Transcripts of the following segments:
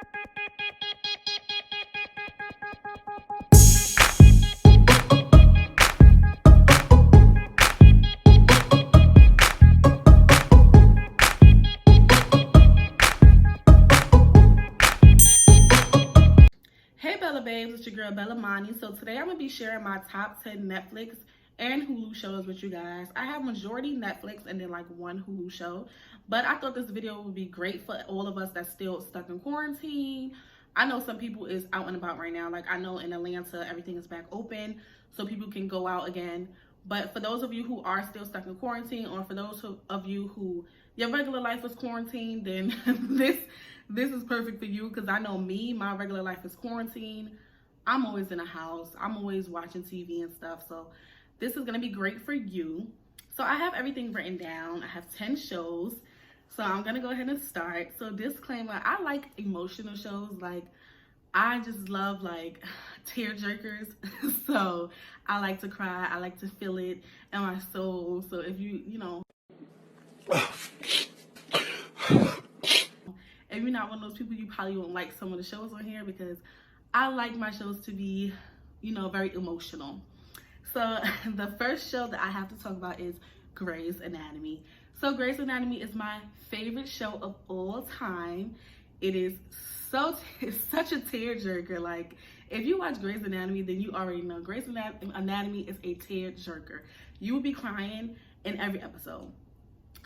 Hey Bella Babes, it's your girl Bella Money. So today I'm going to be sharing my top 10 Netflix and Hulu shows with you guys. I have majority Netflix and then like one Hulu show. But I thought this video would be great for all of us that's still stuck in quarantine. I know some people is out and about right now. Like I know in Atlanta, everything is back open so people can go out again. But for those of you who are still stuck in quarantine, or for those of you who your regular life is quarantined, then this is perfect for you, because I know me, my regular life is quarantine. I'm always in a house. I'm always watching TV and stuff. So this is going to be great for you. So I have everything written down. I have 10 shows. So I'm going to go ahead and start. So disclaimer, I like emotional shows. Like I just love like tear jerkers. So I like to cry. I like to feel it in my soul. So if you know, if you're not one of those people, you probably won't like some of the shows on here, because I like my shows to be, you know, very emotional. So the first show that I have to talk about is Grey's Anatomy. So Grey's Anatomy is my favorite show of all time. It is it's such a tearjerker. Like if you watch Grey's Anatomy, then you already know Grey's Anatomy is a tearjerker. You will be crying in every episode.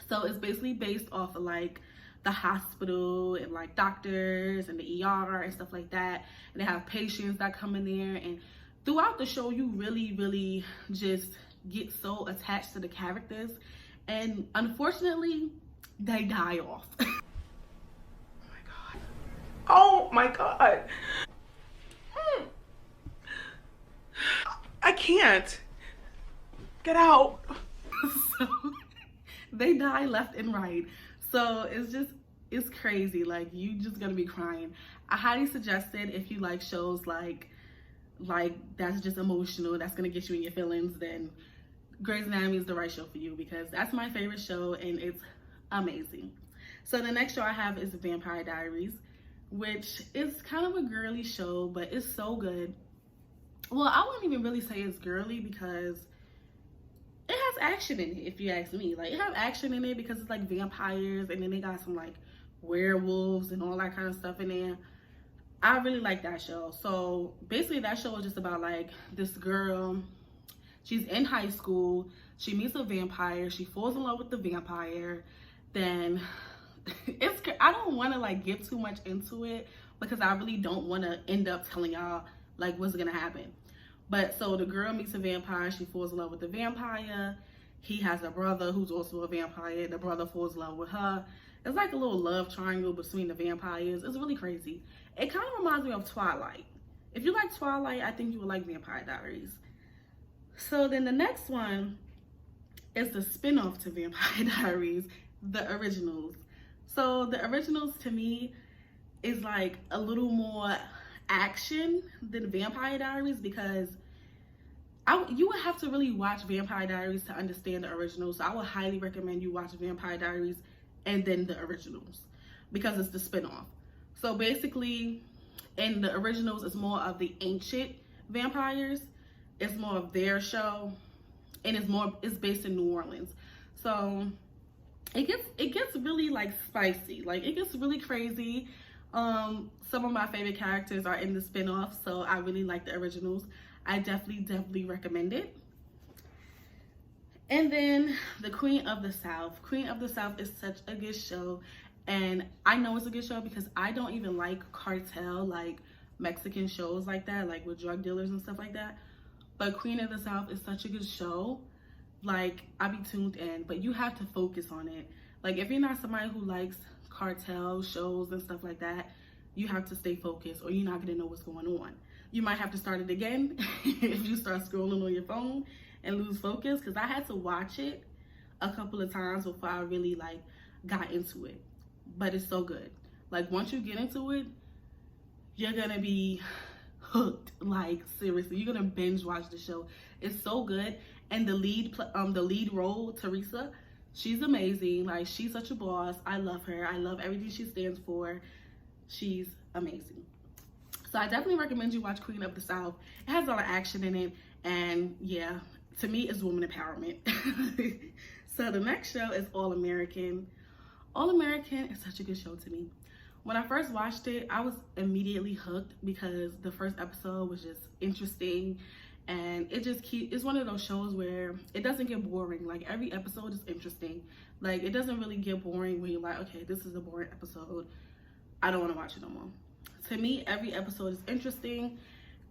So it's basically based off of like the hospital and like doctors and the ER and stuff like that. And they have patients that come in there, and throughout the show you really just get so attached to the characters, and unfortunately they die off. Oh my god. I can't. Get out. So they die left and right. So it's crazy. Like you just gonna be crying. I highly suggest it if you like shows like that's just emotional, that's gonna get you in your feelings. Then Grey's Anatomy is the right show for you, because that's my favorite show and it's amazing. So the next show I have is Vampire Diaries, which is kind of a girly show, but it's so good. Well, I wouldn't even really say it's girly, because it has action in it, if you ask me. Like it has action in it because it's like vampires, and then they got some like werewolves and all that kind of stuff in there. I really like that show. So basically that show is just about like this girl. She's in high school. She meets a vampire. She falls in love with the vampire. Then I don't want to like get too much into it, because I really don't want to end up telling y'all like what's gonna happen. But so the girl meets a vampire. She falls in love with the vampire. He has a brother who's also a vampire. The brother falls in love with her. It's like a little love triangle between the vampires. It's really crazy. It kind of reminds me of Twilight. If you like Twilight, I think you would like Vampire Diaries. So then the next one is the spin-off to Vampire Diaries, The Originals. So The Originals to me is like a little more action than Vampire Diaries, because you would have to really watch Vampire Diaries to understand The Originals. So I would highly recommend you watch Vampire Diaries and then The Originals, because it's the spin-off. So basically in The Originals, it's more of the ancient vampires. It's more of their show, and it's based in New Orleans. So it gets really like spicy. Like it gets really crazy. Some of my favorite characters are in the spin-off, so I really like The Originals. I definitely recommend it. And then the Queen of the South. Queen of the South is such a good show, and I know it's a good show because I don't even like cartel, like Mexican shows like that, like with drug dealers and stuff like that. But Queen of the South is such a good show. Like I be tuned in, but you have to focus on it. Like if you're not somebody who likes cartel shows and stuff like that, you have to stay focused, or you're not gonna know what's going on. You might have to start it again if you start scrolling on your phone and lose focus, because I had to watch it a couple of times before I really like got into it. But it's so good. Like once you get into it, you're gonna be hooked. Like seriously, you're gonna binge watch the show. It's so good. And the lead role, Teresa, she's amazing. Like she's such a boss. I love her. I love everything she stands for. She's amazing. So I definitely recommend you watch Queen of the South. It has a lot of action in it, and yeah, to me, it's woman empowerment. So the next show is All American. All American is such a good show to me. When I first watched it, I was immediately hooked because the first episode was just interesting, and it's one of those shows where it doesn't get boring. Like, every episode is interesting. Like, it doesn't really get boring when you're like, okay, this is a boring episode, I don't want to watch it no more. To me, every episode is interesting,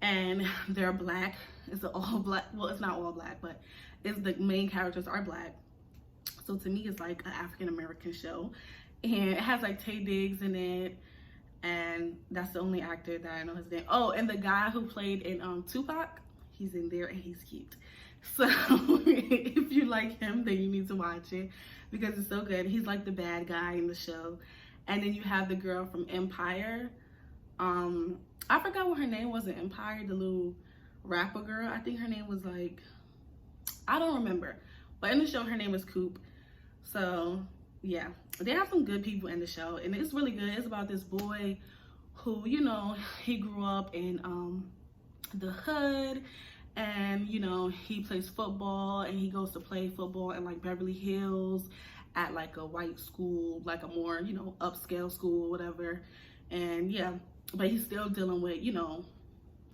and they're black. It's all black. Well, it's not all black, but the main characters are black. So to me, it's like an African-American show, and it has like Taye Diggs in it, and that's the only actor that I know his name. Oh, and the guy who played in Tupac, he's in there, and he's cute. So if you like him, then you need to watch it because it's so good. He's like the bad guy in the show. And then you have the girl from Empire. I forgot what her name was in Empire, the little rapper girl. I think her name was like, I don't remember. But in the show, her name is Coop. So yeah, they have some good people in the show, and it's really good. It's about this boy who, you know, he grew up in the hood, and you know, he plays football, and he goes to play football in like Beverly Hills at like a white school, like a more, you know, upscale school or whatever. And yeah, but he's still dealing with, you know,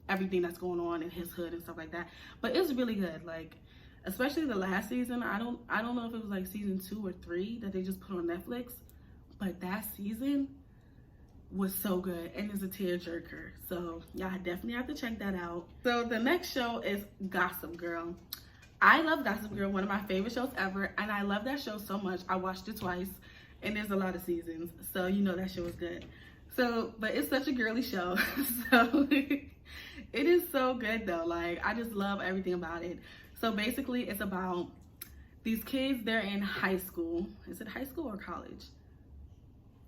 everything that's going on in his hood and stuff like that. But it's really good. Like, especially the last season. I don't know if it was like season 2 or 3 that they just put on Netflix, but that season was so good, and it's a tearjerker. So y'all definitely have to check that out. So the next show is Gossip Girl. I love Gossip Girl, one of my favorite shows ever, and I love that show so much. I watched it twice, and there's a lot of seasons, so you know that show is good. So, but it's such a girly show, so it is so good though. Like, I just love everything about it. So basically, it's about these kids. They're in high school. Is it high school or college?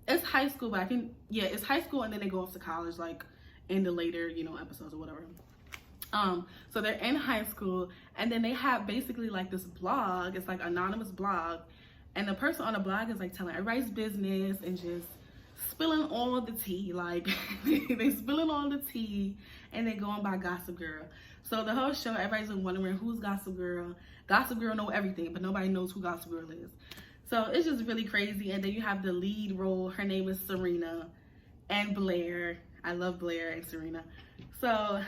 It's high school, but I think, yeah, it's high school, and then they go off to college, like in the later, you know, episodes or whatever. So they're in high school, and then they have basically like this blog. It's like an anonymous blog, and the person on the blog is like telling everybody's business and just spilling all the tea. Like, they spilling all the tea, and they going by Gossip Girl. So the whole show, everybody's been wondering who's Gossip Girl. Gossip Girl know everything, but nobody knows who Gossip Girl is. So it's just really crazy. And then you have the lead role. Her name is Serena, and Blair. I love Blair and Serena. So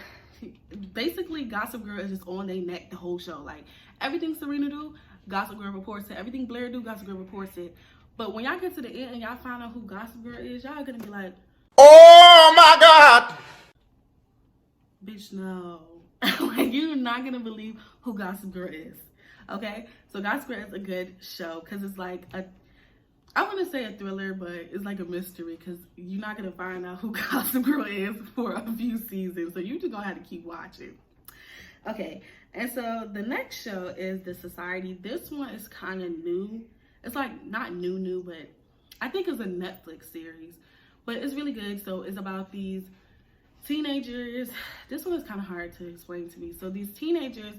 basically, Gossip Girl is just on their neck the whole show. Like, everything Serena do, Gossip Girl reports it. Everything Blair do, Gossip Girl reports it. But when y'all get to the end and y'all find out who Gossip Girl is, y'all gonna be like, Oh my God! bitch, no. Like, you're not gonna believe who Gossip Girl is. Okay? So Gossip Girl is a good show because it's like I want to say a thriller, but it's like a mystery because you're not gonna find out who Gossip Girl is for a few seasons. So you just gonna have to keep watching. Okay, and so the next show is The Society. This one is kind of new. It's like not new, but I think it's a Netflix series, but it's really good. So it's about these teenagers. This one is kind of hard to explain to me. So these teenagers,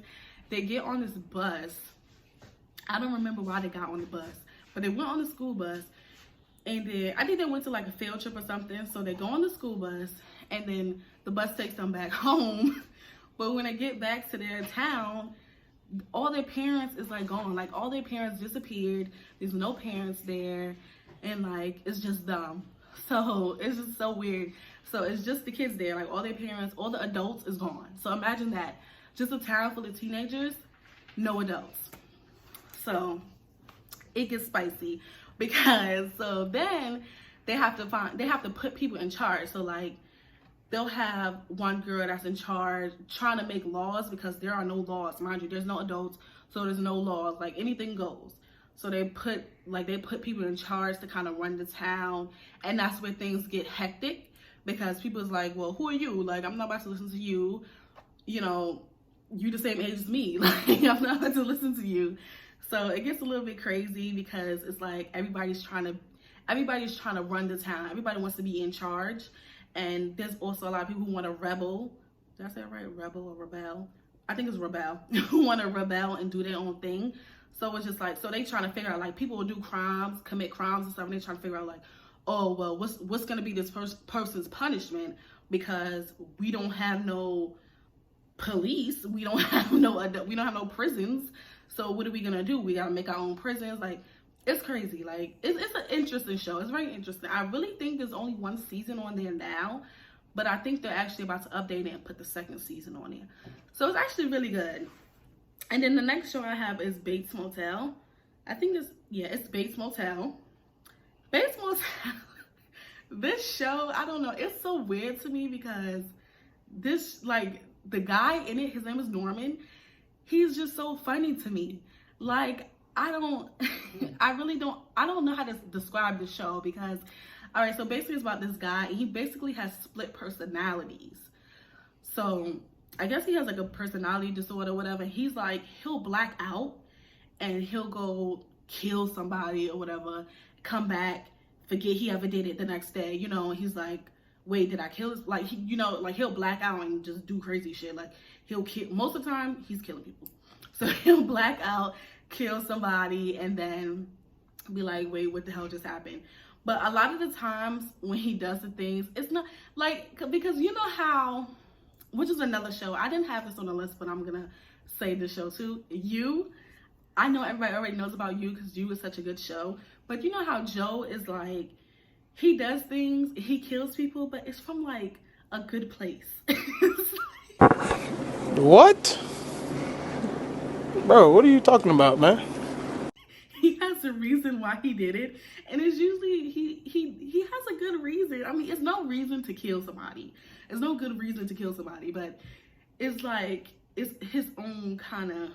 they get on this bus. I don't remember why they got on the bus, but they went on the school bus, and then I think they went to like a field trip or something. So they go on the school bus, and then the bus takes them back home. But when they get back to their town, all their parents is like gone. Like, all their parents disappeared. There's no parents there, and like, it's just them. So it's just so weird. So it's just the kids there. Like, all their parents, all the adults is gone. So imagine that, just a town full of teenagers, no adults. So it gets spicy because so then they have to put people in charge. So like, they'll have one girl that's in charge trying to make laws because there are no laws. Mind you, there's no adults, so there's no laws. Like, anything goes. So they put people in charge to kind of run the town, and that's where things get hectic because people's like, well, who are you? Like, I'm not about to listen to you. You know, you the same age as me. Like, I'm not about to listen to you. So it gets a little bit crazy because it's like everybody's trying to run the town. Everybody wants to be in charge. And there's also a lot of people who want to rebel. Did I say it right? Rebel or rebel? I think it's rebel. Who want to rebel and do their own thing. So it's just like, so they trying to figure out, like, people will do crimes, commit crimes and stuff, and they trying to figure out, like, oh, well, what's going to be this person's punishment, because we don't have no police, we don't have no prisons. So what are we gonna do? We gotta make our own prisons. Like, it's crazy. Like, it's an interesting show. It's very interesting. I really think there's only one season on there now, but I think they're actually about to update it and put the second season on there. So it's actually really good. And then the next show I have is Bates Motel. I think it's Bates Motel. Bates Motel. This show, I don't know, it's so weird to me because this, like, the guy in it, his name is Norman. He's just so funny to me. Like, I don't know how to describe the show because, all right, so basically it's about this guy. He basically has split personalities. So I guess he has like a personality disorder or whatever. He's like, he'll black out and he'll go kill somebody or whatever, come back, forget he ever did it the next day, you know, and he's like, wait, did I kill this? Like, you know, like he'll black out and just do crazy shit. Like, he'll kill, most of the time he's killing people. So he'll black out, kill somebody, and then be like, wait, what the hell just happened? But a lot of the times when he does the things, it's not like, because you know how, which is another show, I didn't have this on the list, but I'm gonna say the show too. You, I know everybody already knows about You because You is such a good show, but you know how Joe is like, he does things, he kills people, but it's from like a good place. What? Bro, what are you talking about, man? He has a reason why he did it, and it's usually he has a good reason. I mean, it's no reason to kill somebody. It's no good reason to kill somebody, but it's like, it's his own kind of,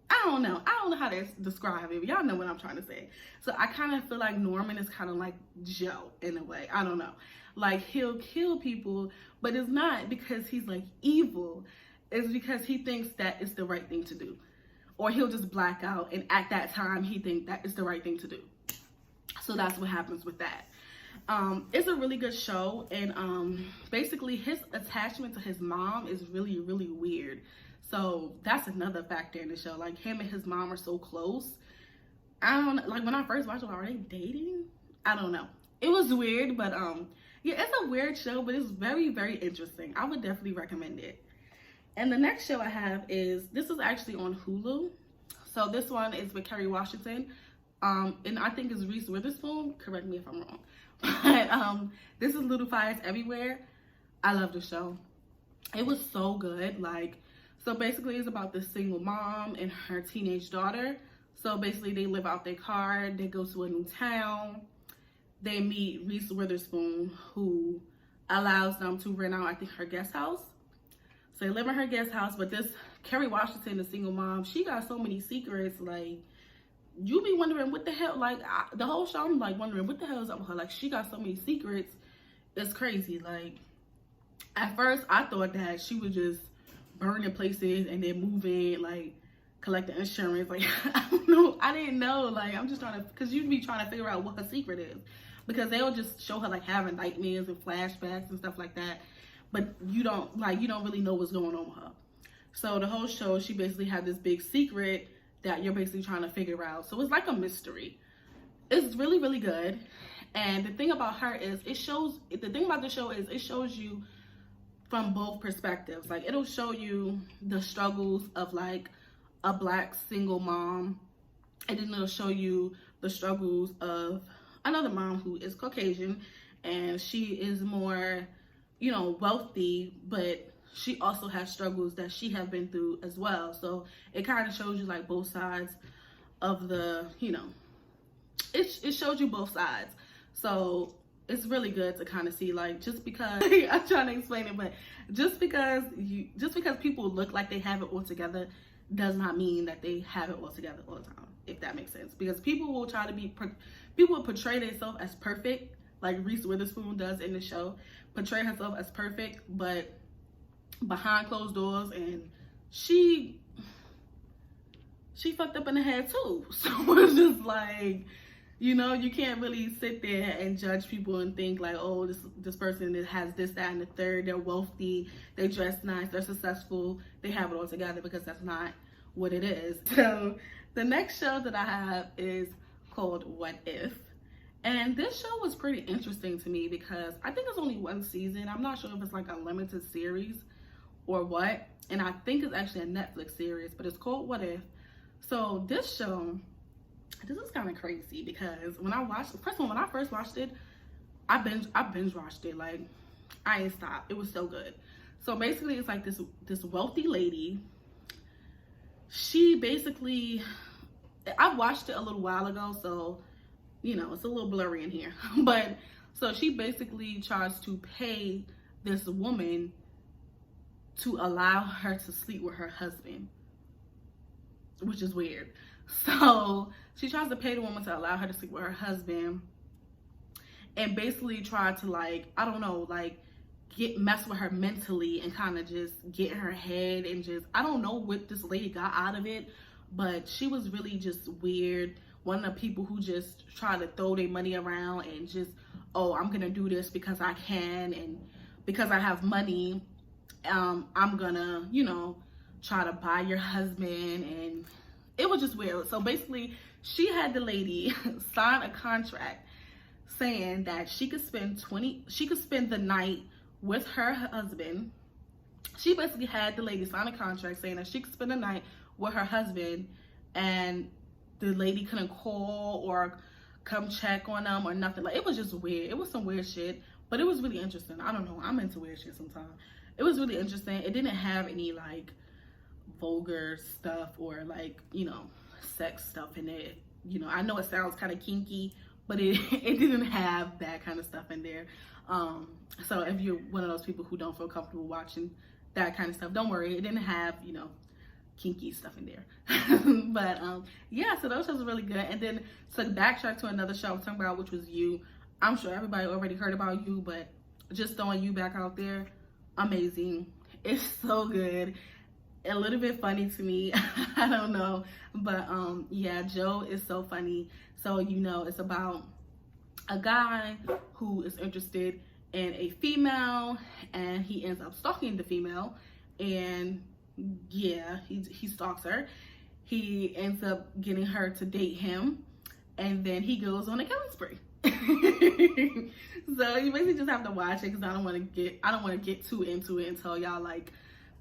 I don't know how to describe it, but y'all know what I'm trying to say. So I kind of feel like Norman is kind of like Joe in a way. I don't know. Like, he'll kill people, but it's not because he's like evil. It's because he thinks that it's the right thing to do. Or he'll just black out, and at that time he thinks that is the right thing to do. So that's what happens with that. It's a really good show, and basically his attachment to his mom is really, really weird. So that's another factor in the show. Like, him and his mom are so close. I don't know, like, when I first watched it, are they dating? I don't know. It was weird, but yeah, it's a weird show, but it's very, very interesting. I would definitely recommend it. And the next show I have is, this is actually on Hulu. So this one is with Kerry Washington. And I think it's Reese Witherspoon. Correct me if I'm wrong. But this is Little Fires Everywhere. I love the show. It was so good. Like, so basically it's about this single mom and her teenage daughter. So basically they live out their car. They go to a new town. They meet Reese Witherspoon, who allows them to rent out, I think, her guest house. So they live in her guest house, but this Kerry Washington, the single mom, she got so many secrets. Like, you be wondering what the hell, like, the whole show, I'm like wondering what the hell is up with her. Like, she got so many secrets. It's crazy. Like, at first I thought that she was just burning places and then moving, like, collecting insurance. Like, I don't know. I didn't know. Like, I'm just trying to, because you'd be trying to figure out what her secret is. Because they'll just show her, like, having nightmares and flashbacks and stuff like that. But you don't really know what's going on with her. So the whole show, she basically had this big secret that you're basically trying to figure out. So it's like a mystery. It's really, really good. And the thing about her is, the thing about the show is it shows you from both perspectives. Like, it'll show you the struggles of like a Black single mom, and then it'll show you the struggles of another mom who is Caucasian, and she is more, you know, wealthy, but she also has struggles that she have been through as well. So it kind of shows you like both sides of the, you know, it shows you both sides. So it's really good to kind of see, like, just because I'm trying to explain it, but just because people look like they have it all together does not mean that they have it all together all the time, if that makes sense. Because people will portray themselves as perfect, like Reese Witherspoon does in the show, portray herself as perfect, but behind closed doors, and she fucked up in the head too. So it's just like, you know, you can't really sit there and judge people and think like, oh, this person has this, that, and the third, they're wealthy, they dress nice, they're successful, they have it all together, because that's not what it is. So the next show that I have is called What If. And this show was pretty interesting to me because I think it's only one season. I'm not sure if it's like a limited series or what. And I think it's actually a Netflix series, but it's called What If. So this show, this is kind of crazy because when I watched, first of all, when I first watched it, I binge watched it. Like, I ain't stopped. It was so good. So basically it's like this wealthy lady. She basically, I watched it a little while ago, so you know, it's a little blurry in here. But so she basically tries to pay this woman to allow her to sleep with her husband, which is weird. So she tries to pay the woman to allow her to sleep with her husband and basically try to, like, I don't know, like mess with her mentally and kind of just get in her head and just, I don't know what this lady got out of it, but she was really just weird. One of the people who just try to throw their money around and just, oh, I'm gonna do this because I can and because I have money, I'm gonna, you know, try to buy your husband. And it was just weird. So basically she had the lady sign a contract saying that she could spend the night with her husband. She basically had the lady sign a contract saying that she could spend the night with her husband, and the lady couldn't call or come check on them or nothing. Like, it was just weird. It was some weird shit, but it was really interesting. I don't know, I'm into weird shit sometimes. It was really interesting. It didn't have any like vulgar stuff or like, you know, sex stuff in it. You know, I know it sounds kind of kinky, but it didn't have that kind of stuff in there. So if you're one of those people who don't feel comfortable watching that kind of stuff, don't worry. It didn't have, you know, kinky stuff in there. But yeah, so those shows are really good. And then to backtrack to another show I'm talking about, which was You. I'm sure everybody already heard about You, but just throwing You back out there, amazing. It's so good. A little bit funny to me. I don't know, but yeah, Joe is so funny. So, you know, it's about a guy who is interested in a female and he ends up stalking the female, and yeah, he stalks her. He ends up getting her to date him, and then he goes on a killing spree. So you basically just have to watch it because I don't want to get too into it and tell y'all like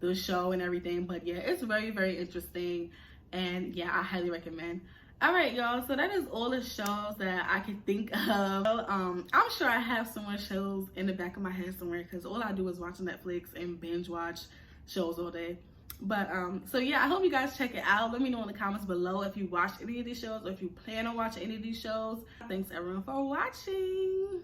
the show and everything. But yeah, it's very, very interesting, and yeah, I highly recommend. All right, y'all, so that is all the shows that I can think of. I'm sure I have some more shows in the back of my head somewhere because all I do is watch Netflix and binge watch shows all day. But so yeah, I hope you guys check it out. Let me know in the comments below if you watched any of these shows or if you plan on watching any of these shows. Thanks everyone for watching.